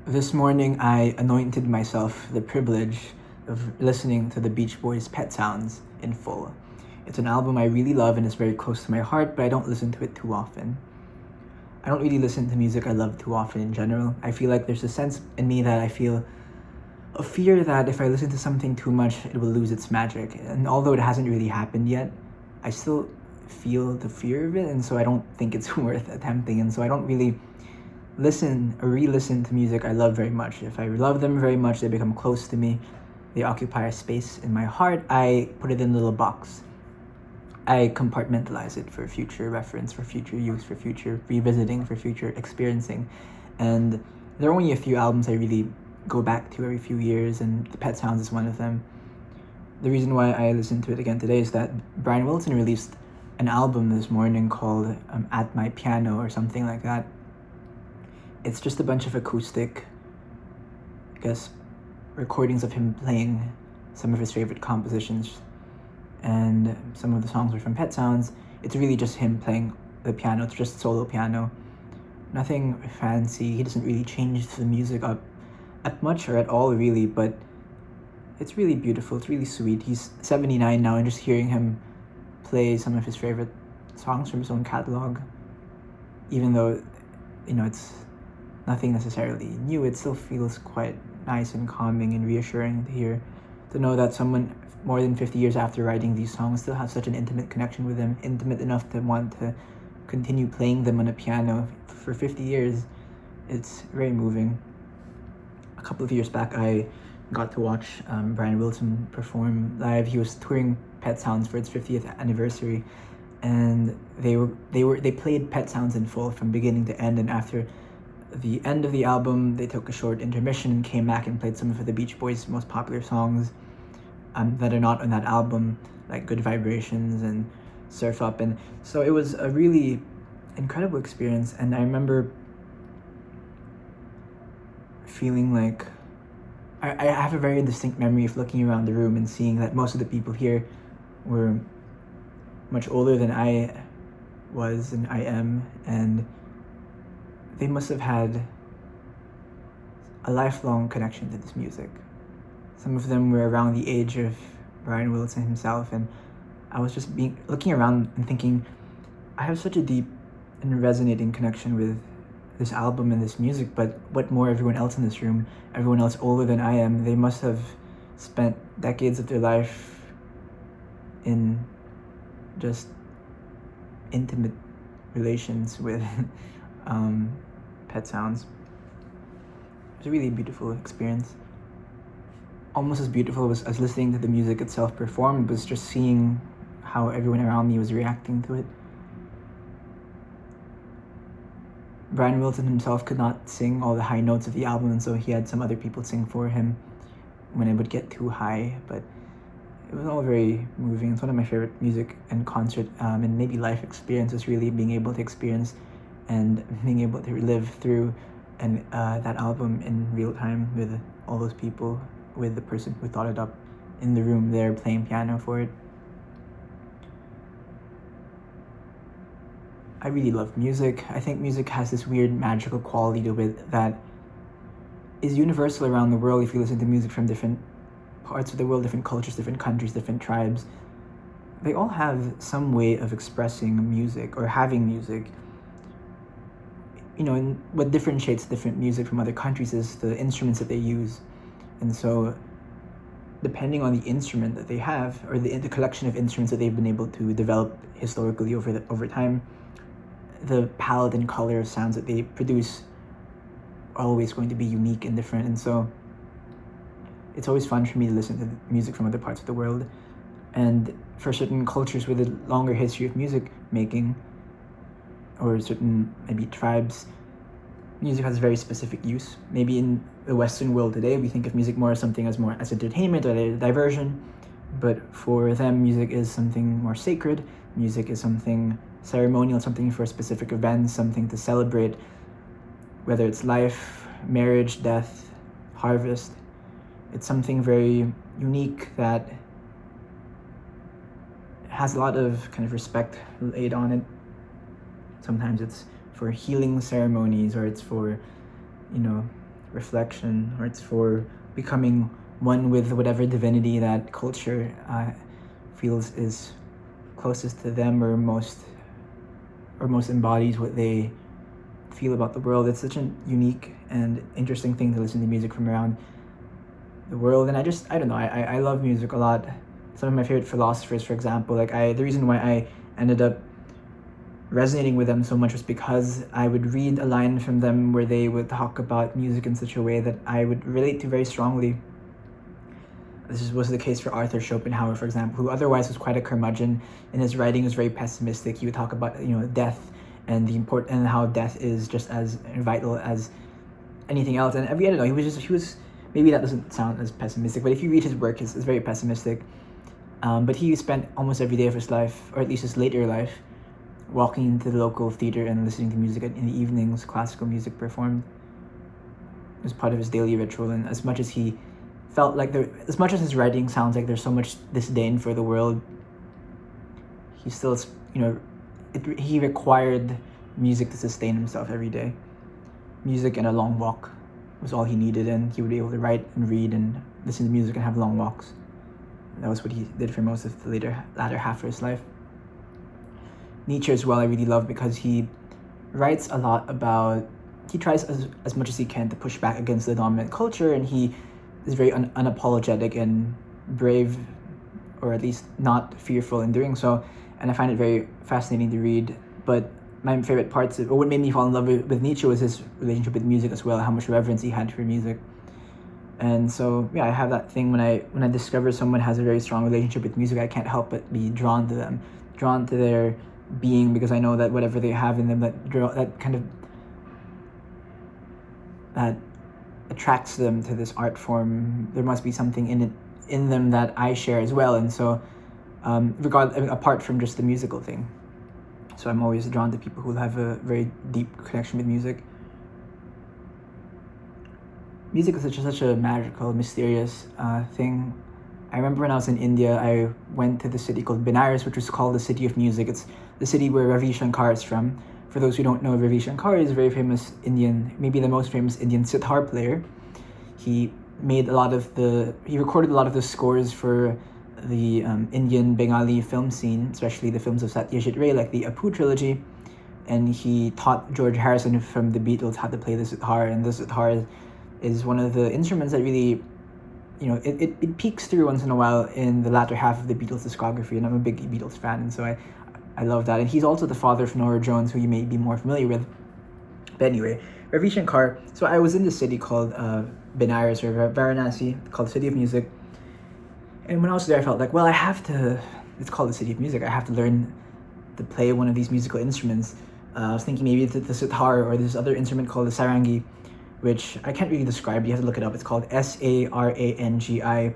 This morning, I anointed myself the privilege of listening to the Beach Boys' Pet Sounds in full. It's an album I really love and it's very close to my heart, but I don't listen to it too often. I don't really listen to music I love too often in general. I feel like there's a sense in me that I feel a fear that if I listen to something too much, it will lose its magic. And although it hasn't really happened yet, I still feel the fear of it, and so I don't think it's worth attempting, and so I don't really listen or re-listen to music I love very much. If I love them very much, they become close to me. They occupy a space in my heart. I put it in a little box. I compartmentalize it for future reference, for future use, for future revisiting, for future experiencing. And there are only a few albums I really go back to every few years, and The Pet Sounds is one of them. The reason why I listened to it again today is that Brian Wilson released an album this morning called At My Piano or something like that. It's just a bunch of acoustic, I guess, recordings of him playing some of his favorite compositions, and some of the songs are from Pet Sounds. It's really just him playing the piano. It's just solo piano, nothing fancy. He doesn't really change the music up at much or at all, really, but it's really beautiful. It's really sweet. He's 79 now, and just hearing him play some of his favorite songs from his own catalog, even though, it's nothing necessarily new, it still feels quite nice and calming and reassuring to hear, to know that someone more than 50 years after writing these songs still has such an intimate connection with them, intimate enough to want to continue playing them on a piano for 50 years. It's very moving. A couple of years back, I got to watch Brian Wilson perform live. He was touring Pet Sounds for its 50th anniversary, and they played Pet Sounds in full from beginning to end, and after the end of the album, they took a short intermission and came back and played some of the Beach Boys' most popular songs that are not on that album, like Good Vibrations and Surf Up. And so it was a really incredible experience, and I remember feeling like I have a very distinct memory of looking around the room and seeing that most of the people here were much older than I was and I am, and they must have had a lifelong connection to this music. Some of them were around the age of Brian Wilson himself, and I was just looking around and thinking, I have such a deep and resonating connection with this album and this music, but what more everyone else in this room, everyone else older than I am, they must have spent decades of their life in just intimate relations with Pet Sounds. It was a really beautiful experience. Almost as beautiful as listening to the music itself performed was just seeing how everyone around me was reacting to it. Brian Wilson himself could not sing all the high notes of the album, and so he had some other people sing for him when it would get too high, but it was all very moving. It's one of my favorite music and concert and maybe life experiences, really, being able to experience and being able to live through that album in real time with all those people, with the person who thought it up in the room there playing piano for it. I really love music. I think music has this weird magical quality to it that is universal around the world. If you listen to music from different parts of the world, different cultures, different countries, different tribes, they all have some way of expressing music or having music. And what differentiates different music from other countries is the instruments that they use. And so depending on the instrument that they have, or the collection of instruments that they've been able to develop historically over time, the palette and color of sounds that they produce are always going to be unique and different. And so it's always fun for me to listen to music from other parts of the world. And for certain cultures with a longer history of music making, or certain maybe tribes, music has a very specific use. Maybe in the Western world today, we think of music more as something as entertainment or a diversion, but for them, music is something more sacred. Music is something ceremonial, something for specific events, something to celebrate, whether it's life, marriage, death, harvest. It's something very unique that has a lot of kind of respect laid on it. Sometimes it's for healing ceremonies, or it's for, reflection, or it's for becoming one with whatever divinity that culture feels is closest to them, or most embodies what they feel about the world. It's such a unique and interesting thing to listen to music from around the world. And I don't know, I love music a lot. Some of my favorite philosophers, for example, the reason why I ended up resonating with them so much was because I would read a line from them where they would talk about music in such a way that I would relate to very strongly. This was the case for Arthur Schopenhauer, for example, who otherwise was quite a curmudgeon. In his writing was very pessimistic. He would talk about death and and how death is just as vital as anything else. And I don't know, he was maybe that doesn't sound as pessimistic, but if you read his work, it's very pessimistic. But he spent almost every day of his life, or at least his later life, walking into the local theater and listening to music in the evenings. Classical music performed. It was part of his daily ritual. And as much as he felt like as much as his writing sounds like there's so much disdain for the world, he still, he required music to sustain himself every day. Music and a long walk was all he needed, and he would be able to write and read and listen to music and have long walks. And that was what he did for most of the latter half of his life. Nietzsche as well, I really love, because he writes a lot about, he tries as much as he can to push back against the dominant culture, and he is very unapologetic and brave, or at least not fearful in doing so. And I find it very fascinating to read. But my favorite parts or what made me fall in love with Nietzsche was his relationship with music as well, how much reverence he had for music. And so, yeah, I have that thing when I discover someone has a very strong relationship with music, I can't help but be drawn to them, drawn to their being, because I know that whatever they have in them that attracts them to this art form, there must be something in them that I share as well. And so, apart from just the musical thing, so I'm always drawn to people who have a very deep connection with music. Music is such a magical, mysterious thing. I remember when I was in India, I went to the city called Benares, which was called the City of Music. It's the city where Ravi Shankar is from. For those who don't know, Ravi Shankar is a very famous Indian, maybe the most famous Indian sitar player. He recorded a lot of the scores for the Indian Bengali film scene, especially the films of Satyajit Ray, like the Apu trilogy. And he taught George Harrison from the Beatles how to play the sitar, and the sitar is one of the instruments that really, it peeks through once in a while in the latter half of the Beatles discography, and I'm a big Beatles fan, and so I love that. And he's also the father of Norah Jones, who you may be more familiar with. But anyway, Ravi Shankar, so I was in this city called Benares, or Varanasi, called City of Music. And when I was there, I felt like, well, it's called the City of Music, I have to learn to play one of these musical instruments. I was thinking maybe the sitar, or this other instrument called the sarangi, which I can't really describe. You have to look it up. It's called Sarangi.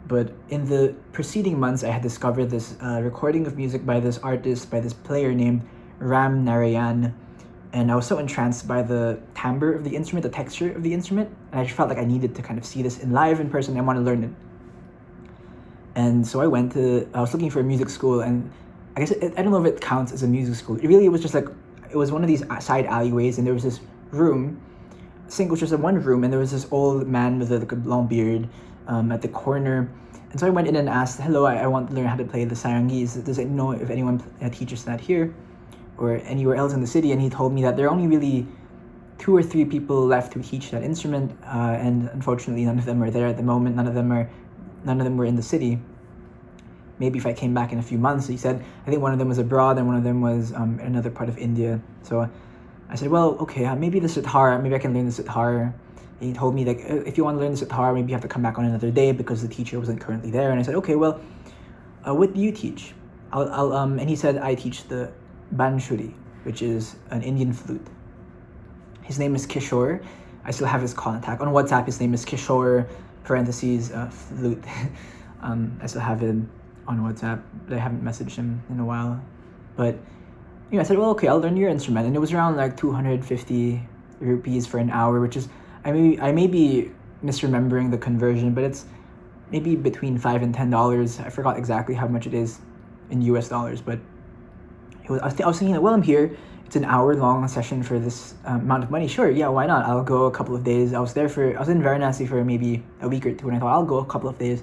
But in the preceding months, I had discovered this recording of music by this artist, by this player named Ram Narayan. And I was so entranced by the timbre of the instrument, the texture of the instrument. And I just felt like I needed to kind of see this in person. I want to learn it. And so I was looking for a music school, and I guess I don't know if it counts as a music school. It was just it was one of these side alleyways, and there was this room. Sink was just in one room, and there was this old man with a long beard at the corner. And so I went in and asked, hello, I want to learn how to play the sarangi. Does it know if anyone teaches that here or anywhere else in the city? And he told me that there are only really 2 or 3 people left who teach that instrument, and unfortunately none of them are there at the moment. None of them were in the city. Maybe if I came back in a few months. He said, I think one of them was abroad and one of them was in another part of India. So I said, well, okay, maybe the sitar, maybe I can learn the sitar. He told me, if you want to learn the sitar, maybe you have to come back on another day because the teacher wasn't currently there. And I said, okay, well, what do you teach? And he said, I teach the banshuri, which is an Indian flute. His name is Kishore. I still have his contact. On WhatsApp, his name is Kishore, flute. I still have him on WhatsApp, but I haven't messaged him in a while. But I said, well, okay, I'll learn your instrument. And it was around 250 rupees for an hour, which is, I may be misremembering the conversion, but it's maybe between $5 and $10. I forgot exactly how much it is in US dollars, but I was thinking, well, I'm here. it's an hour-long session for this amount of money. Sure, yeah, why not? I'll go a couple of days. I was in Varanasi for maybe a week or two, and I thought I'll go a couple of days,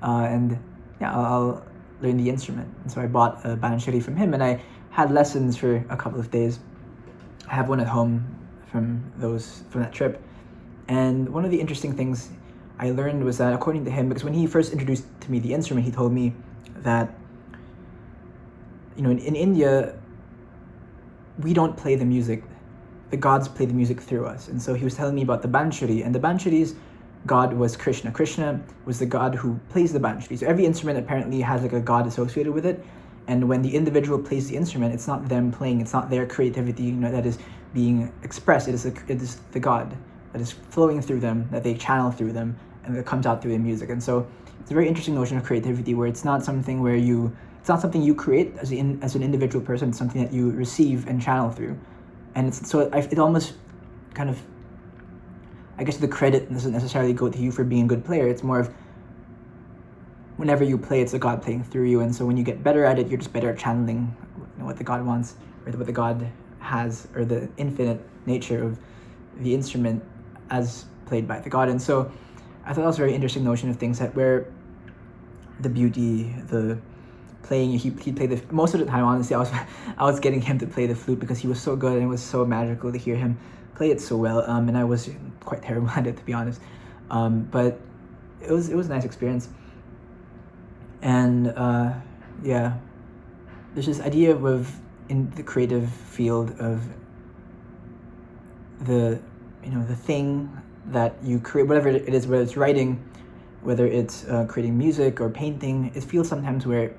and yeah, I'll learn the instrument. And so I bought a banshiri from him, and I had lessons for a couple of days. I have one at home from that trip. And one of the interesting things I learned was that, according to him, because when he first introduced to me the instrument, he told me that, in India, we don't play the music. The gods play the music through us. And so he was telling me about the banshiri, and the banshiri's god was Krishna. Krishna was the god who plays the banshiri. So every instrument apparently has like a god associated with it. And when the individual plays the instrument, it's not them playing, it's not their creativity, that is being expressed. It is the God that is flowing through them, that they channel through them, and that comes out through the music. And so it's a very interesting notion of creativity, where it's not something you create as an individual person. It's something that you receive and channel through. And it almost kind of, I guess the credit doesn't necessarily go to you for being a good player. It's more of, whenever you play, it's a God playing through you. And so when you get better at it, you're just better at channeling what the God wants, or what the God has, or the infinite nature of the instrument as played by the God. And so I thought that was a very interesting notion of things, that where the beauty, the playing, he played most of the time, honestly, I was getting him to play the flute because he was so good, and it was so magical to hear him play it so well. And I was quite terrible at it, to be honest. But it was a nice experience. And yeah, there's this idea in the creative field of the thing that you create, whatever it is, whether it's writing, whether it's creating music or painting. It feels sometimes where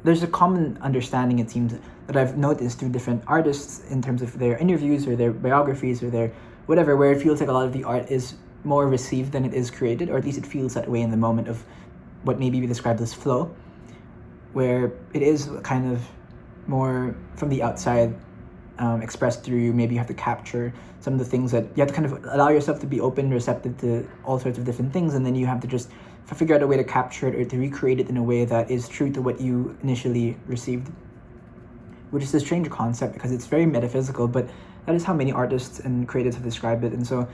there's a common understanding, it seems, that I've noticed through different artists in terms of their interviews or their biographies or their whatever, where it feels like a lot of the art is more received than it is created, or at least it feels that way in the moment of what maybe we describe as flow, where it is kind of more from the outside, expressed through you. Maybe you have to capture some of the things, that you have to kind of allow yourself to be open, receptive to all sorts of different things, and then you have to just figure out a way to capture it or to recreate it in a way that is true to what you initially received, which is a strange concept because it's very metaphysical, but that is how many artists and creatives have described it. And so,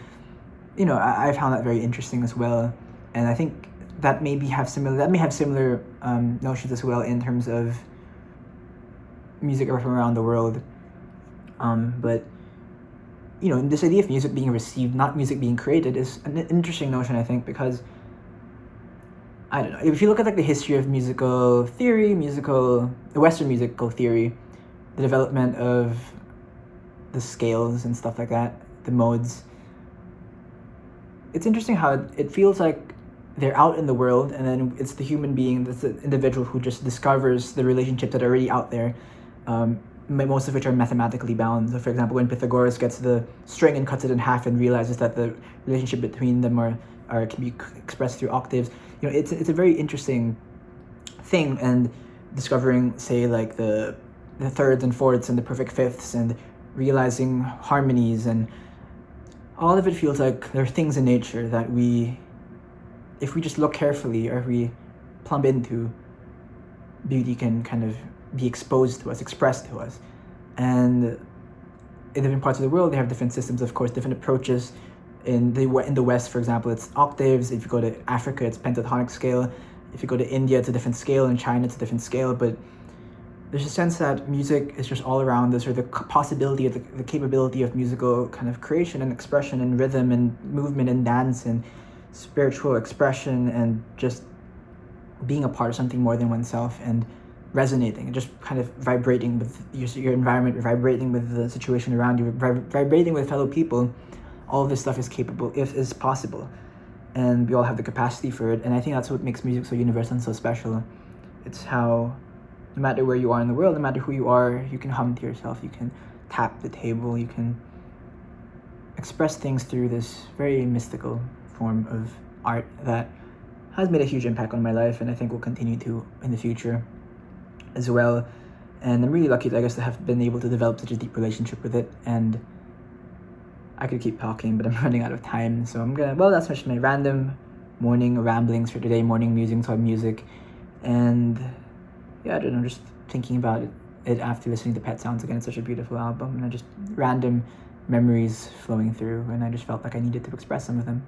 I found that very interesting as well, and I think that may have similar notions as well in terms of music from around the world. But this idea of music being received, not music being created, is an interesting notion, I think, because I don't know, if you look at like the history of musical theory, the Western musical theory, the development of the scales and stuff like that, the modes, it's interesting how it feels like they're out in the world, and then it's the human being, that's the individual who just discovers the relationships that are already out there, most of which are mathematically bound. So for example, when Pythagoras gets the string and cuts it in half and realizes that the relationship between them can be expressed through octaves, it's a very interesting thing. And discovering, say, like the thirds and fourths and the perfect fifths, and realizing harmonies, and all of it feels like there are things in nature that if we just look carefully, or if we plumb into, beauty can kind of be exposed to us, expressed to us. And in different parts of the world, they have different systems, of course, different approaches. In the West, for example, it's octaves. If you go to Africa, it's pentatonic scale. If you go to India, it's a different scale. In China, it's a different scale. But there's a sense that music is just all around us, or the possibility of the capability of musical kind of creation and expression and rhythm and movement and dance and spiritual expression, and just being a part of something more than oneself, and resonating and just kind of vibrating with your environment, vibrating with the situation around you, vibrating with fellow people. All of this stuff is possible, and we all have the capacity for it. And I think that's what makes music so universal and so special. It's how, no matter where you are in the world, no matter who you are, you can hum to yourself, you can tap the table, you can express things through this very mystical form of art that has made a huge impact on my life, and I think will continue to in the future as well. And I'm really lucky, I guess, to have been able to develop such a deep relationship with it. And I could keep talking, but I'm running out of time, so that's just my random morning ramblings for today, morning musings on music. And yeah, I don't know, just thinking about it it after listening to Pet Sounds again. It's such a beautiful album, and I just random memories flowing through, and I just felt like I needed to express some of them.